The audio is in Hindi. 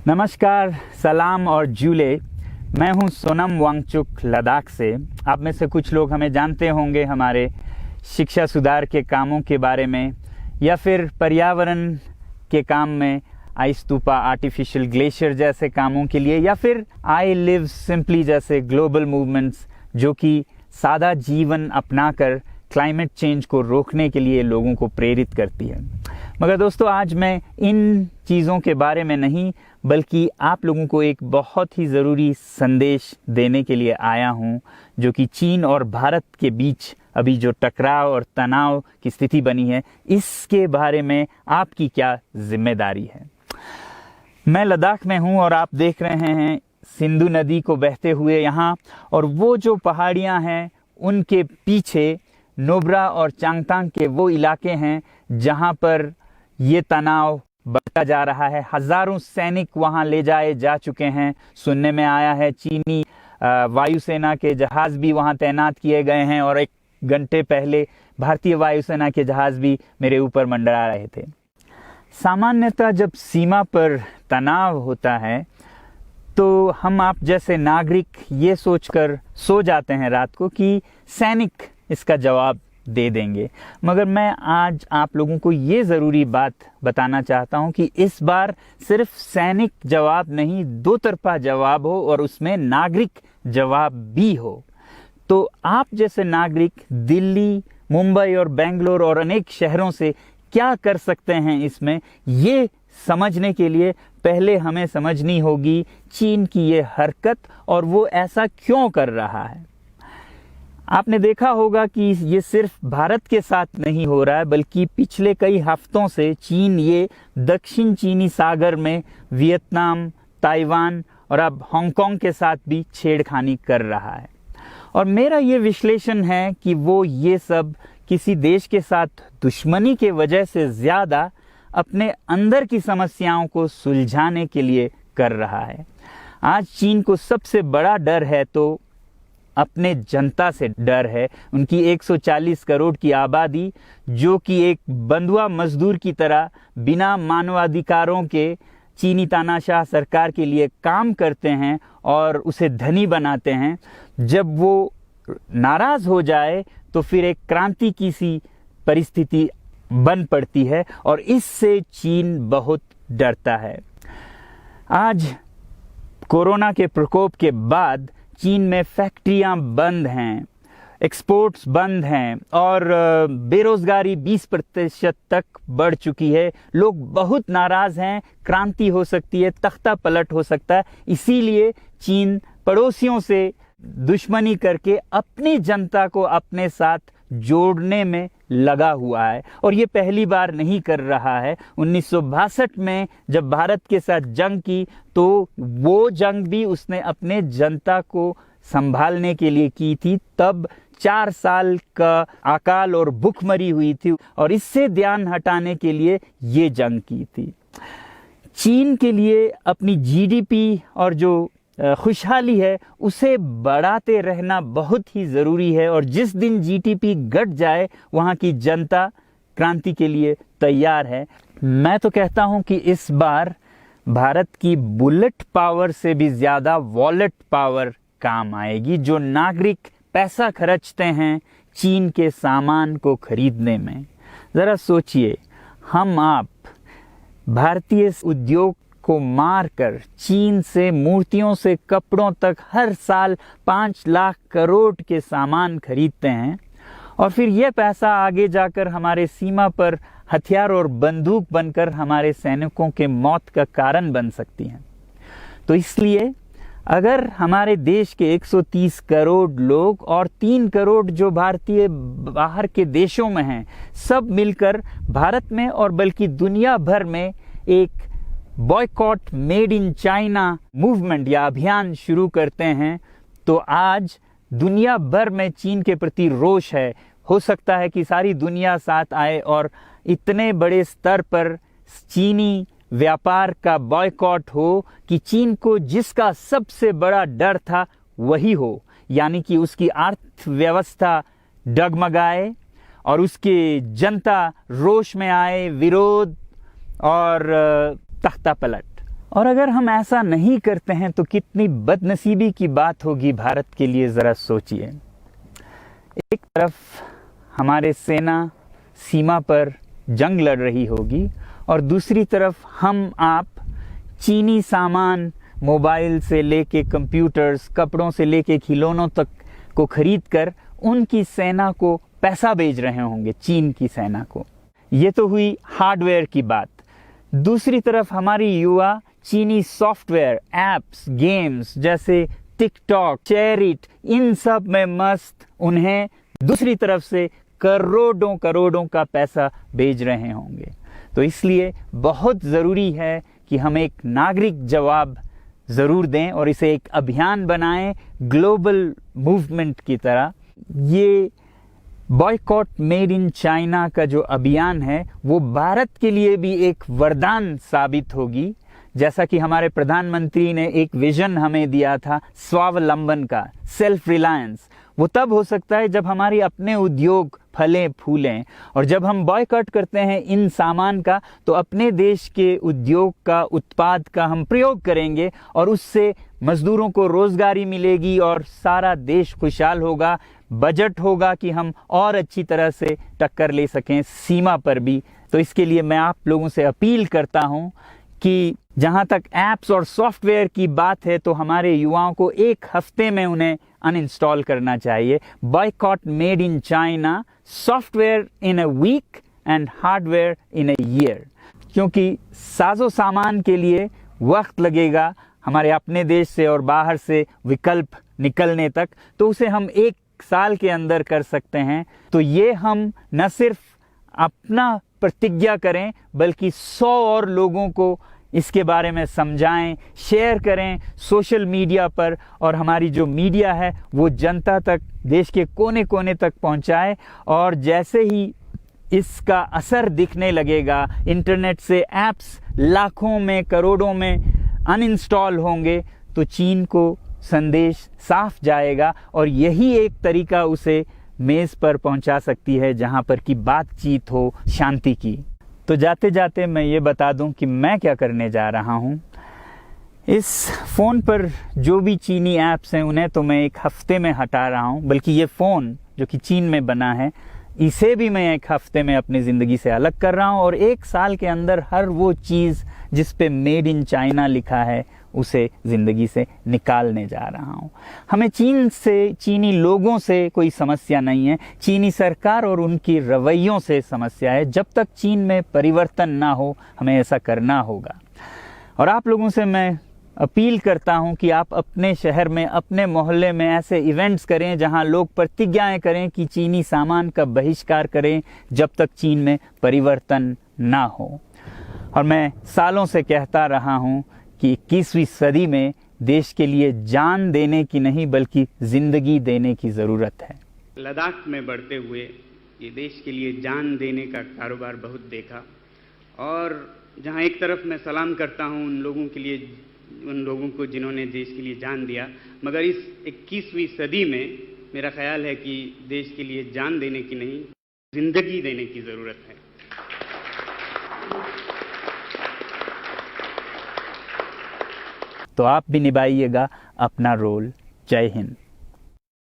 नमस्कार, सलाम और जूले। मैं हूं सोनम वांगचुक लद्दाख से। आप में से कुछ लोग हमें जानते होंगे हमारे शिक्षा सुधार के कामों के बारे में, या फिर पर्यावरण के काम में आइस स्तूपा, आर्टिफिशियल ग्लेशियर जैसे कामों के लिए, या फिर आई लिव सिंपली जैसे ग्लोबल मूवमेंट्स जो कि सादा जीवन अपनाकर क्लाइमेट चेंज को रोकने के लिए लोगों को प्रेरित करती है। मगर दोस्तों, आज मैं इन चीज़ों के बारे में नहीं बल्कि आप लोगों को एक बहुत ही ज़रूरी संदेश देने के लिए आया हूं, जो कि चीन और भारत के बीच अभी जो टकराव और तनाव की स्थिति बनी है, इसके बारे में आपकी क्या जिम्मेदारी है। मैं लद्दाख में हूं और आप देख रहे हैं सिंधु नदी को बहते हुए यहाँ, और वो जो पहाड़ियाँ हैं उनके पीछे नुब्रा और चांगतांग के वो इलाके हैं जहाँ पर ये तनाव बढ़ता जा रहा है। हजारों सैनिक वहाँ ले जाए जा चुके हैं। सुनने में आया है चीनी वायुसेना के जहाज़ भी वहाँ तैनात किए गए हैं, और एक घंटे पहले भारतीय वायुसेना के जहाज़ भी मेरे ऊपर मंडरा रहे थे। सामान्यतः जब सीमा पर तनाव होता है तो हम आप जैसे नागरिक ये सोचकर सो जाते हैं रात को कि सैनिक इसका जवाब दे देंगे। मगर मैं आज आप लोगों को ये ज़रूरी बात बताना चाहता हूँ कि इस बार सिर्फ सैनिक जवाब नहीं, दो तरफा जवाब हो और उसमें नागरिक जवाब भी हो। तो आप जैसे नागरिक दिल्ली, मुंबई और बेंगलोर और अनेक शहरों से क्या कर सकते हैं इसमें, ये समझने के लिए पहले हमें समझनी होगी चीन की ये हरकत और वो ऐसा क्यों कर रहा है। आपने देखा होगा कि ये सिर्फ भारत के साथ नहीं हो रहा है, बल्कि पिछले कई हफ्तों से चीन ये दक्षिण चीनी सागर में वियतनाम, ताइवान और अब हांगकांग के साथ भी छेड़खानी कर रहा है। और मेरा ये विश्लेषण है कि वो ये सब किसी देश के साथ दुश्मनी के वजह से ज़्यादा अपने अंदर की समस्याओं को सुलझाने के लिए कर रहा है। आज चीन को सबसे बड़ा डर है तो अपने जनता से डर है। उनकी 140 करोड़ की आबादी, जो कि एक बंधुआ मजदूर की तरह बिना मानवाधिकारों के चीनी तानाशाह सरकार के लिए काम करते हैं और उसे धनी बनाते हैं। जब वो नाराज हो जाए तो फिर एक क्रांति की सी परिस्थिति बन पड़ती है, और इससे चीन बहुत डरता है। आज कोरोना के प्रकोप के बाद चीन में फैक्ट्रियां बंद हैं, एक्सपोर्ट्स बंद हैं और बेरोजगारी 20% तक बढ़ चुकी है। लोग बहुत नाराज हैं, क्रांति हो सकती है, तख्ता पलट हो सकता है। इसीलिए चीन पड़ोसियों से दुश्मनी करके अपनी जनता को अपने साथ जोड़ने में लगा हुआ है, और ये पहली बार नहीं कर रहा है। 1962 में जब भारत के साथ जंग की तो वो जंग भी उसने अपने जनता को संभालने के लिए की थी। तब 4 साल का अकाल और भूखमरी हुई थी, और इससे ध्यान हटाने के लिए ये जंग की थी। चीन के लिए अपनी जीडीपी और जो खुशहाली है उसे बढ़ाते रहना बहुत ही ज़रूरी है, और जिस दिन जीडीपी घट जाए वहाँ की जनता क्रांति के लिए तैयार है। मैं तो कहता हूँ कि इस बार भारत की बुलेट पावर से भी ज़्यादा वॉलेट पावर काम आएगी। जो नागरिक पैसा खर्चते हैं चीन के सामान को खरीदने में, ज़रा सोचिए, हम आप भारतीय उद्योग को मारकर चीन से मूर्तियों से कपड़ों तक हर साल 5 लाख करोड़ के सामान खरीदते हैं, और फिर यह पैसा आगे जाकर हमारे सीमा पर हथियार और बंदूक बनकर हमारे सैनिकों के मौत का कारण बन सकती हैं। तो इसलिए अगर हमारे देश के 130 करोड़ लोग और 3 करोड़ जो भारतीय बाहर के देशों में हैं, सब मिलकर भारत में और बल्कि दुनिया भर में एक boycott made in China movement या अभियान शुरू करते हैं, तो आज दुनिया भर में चीन के प्रति रोष है। हो सकता है कि सारी दुनिया साथ आए और इतने बड़े स्तर पर चीनी व्यापार का बॉयकॉट हो कि चीन को जिसका सबसे बड़ा डर था वही हो, यानी कि उसकी अर्थव्यवस्था डगमगाए और उसकी जनता रोष में आए, विरोध और तख्ता पलट। और अगर हम ऐसा नहीं करते हैं तो कितनी बदनसीबी की बात होगी भारत के लिए, ज़रा सोचिए। एक तरफ हमारे सेना सीमा पर जंग लड़ रही होगी और दूसरी तरफ हम आप चीनी सामान, मोबाइल से लेके कंप्यूटर्स, कपड़ों से लेके खिलौनों तक को खरीद कर उनकी सेना को पैसा भेज रहे होंगे, चीन की सेना को। ये तो हुई हार्डवेयर की बात। दूसरी तरफ हमारी युवा चीनी सॉफ्टवेयर, एप्स, गेम्स जैसे टिकटॉक, शेयरिट, इन सब में मस्त, उन्हें दूसरी तरफ से करोड़ों करोड़ों का पैसा भेज रहे होंगे। तो इसलिए बहुत ज़रूरी है कि हम एक नागरिक जवाब ज़रूर दें और इसे एक अभियान बनाएं, ग्लोबल मूवमेंट की तरह। ये बॉयकॉट मेड इन चाइना का जो अभियान है वो भारत के लिए भी एक वरदान साबित होगी। जैसा कि हमारे प्रधानमंत्री ने एक विजन हमें दिया था स्वावलंबन का, सेल्फ रिलायंस, वो तब हो सकता है जब हमारे अपने उद्योग फलें फूलें। और जब हम बॉयकॉट करते हैं इन सामान का तो अपने देश के उद्योग का, उत्पाद का हम प्रयोग करेंगे और उससे मजदूरों को रोजगारी मिलेगी और सारा देश खुशहाल होगा। बजट होगा कि हम और अच्छी तरह से टक्कर ले सकें सीमा पर भी। तो इसके लिए मैं आप लोगों से अपील करता हूं कि जहां तक ऐप्स और सॉफ्टवेयर की बात है तो हमारे युवाओं को एक हफ्ते में उन्हें अनइंस्टॉल करना चाहिए। Boycott made in China, software in a week and hardware in a year. क्योंकि साजो सामान के लिए वक्त लगेगा हमारे अपने देश से और बाहर से विकल्प निकलने तक, तो उसे हम एक साल के अंदर कर सकते हैं। तो ये हम न सिर्फ अपना प्रतिज्ञा करें बल्कि 100 और लोगों को इसके बारे में समझाएं, शेयर करें सोशल मीडिया पर, और हमारी जो मीडिया है वो जनता तक, देश के कोने कोने तक पहुंचाए। और जैसे ही इसका असर दिखने लगेगा, इंटरनेट से ऐप्स लाखों में, करोड़ों में अनइंस्टॉल होंगे, तो चीन को संदेश साफ जाएगा और यही एक तरीका उसे मेज़ पर पहुंचा सकती है जहां पर की बातचीत हो शांति की। तो जाते जाते मैं ये बता दूं कि मैं क्या करने जा रहा हूं। इस फ़ोन पर जो भी चीनी ऐप्स हैं उन्हें तो मैं एक हफ्ते में हटा रहा हूं, बल्कि ये फ़ोन जो कि चीन में बना है इसे भी मैं एक हफ्ते में अपनी ज़िंदगी से अलग कर रहा हूं और एक साल के अंदर हर वो चीज़ जिस पे मेड इन चाइना लिखा है उसे ज़िंदगी से निकालने जा रहा हूं। हमें चीन से, चीनी लोगों से कोई समस्या नहीं है, चीनी सरकार और उनकी रवैयों से समस्या है। जब तक चीन में परिवर्तन ना हो हमें ऐसा करना होगा। और आप लोगों से मैं अपील करता हूं कि आप अपने शहर में, अपने मोहल्ले में ऐसे इवेंट्स करें जहां लोग प्रतिज्ञाएं करें कि चीनी सामान का बहिष्कार करें जब तक चीन में परिवर्तन ना हो। और मैं सालों से कहता रहा हूं कि 21वीं सदी में देश के लिए जान देने की नहीं बल्कि जिंदगी देने की ज़रूरत है। लद्दाख में बढ़ते हुए ये देश के लिए जान देने का कारोबार बहुत देखा, और जहां एक तरफ मैं सलाम करता हूं उन लोगों के लिए, उन लोगों को जिन्होंने देश के लिए जान दिया, मगर इस 21वीं सदी में मेरा ख्याल है कि देश के लिए जान देने की नहीं, जिंदगी देने की ज़रूरत है। तो आप भी निभाइएगा अपना रोल। जय हिंद।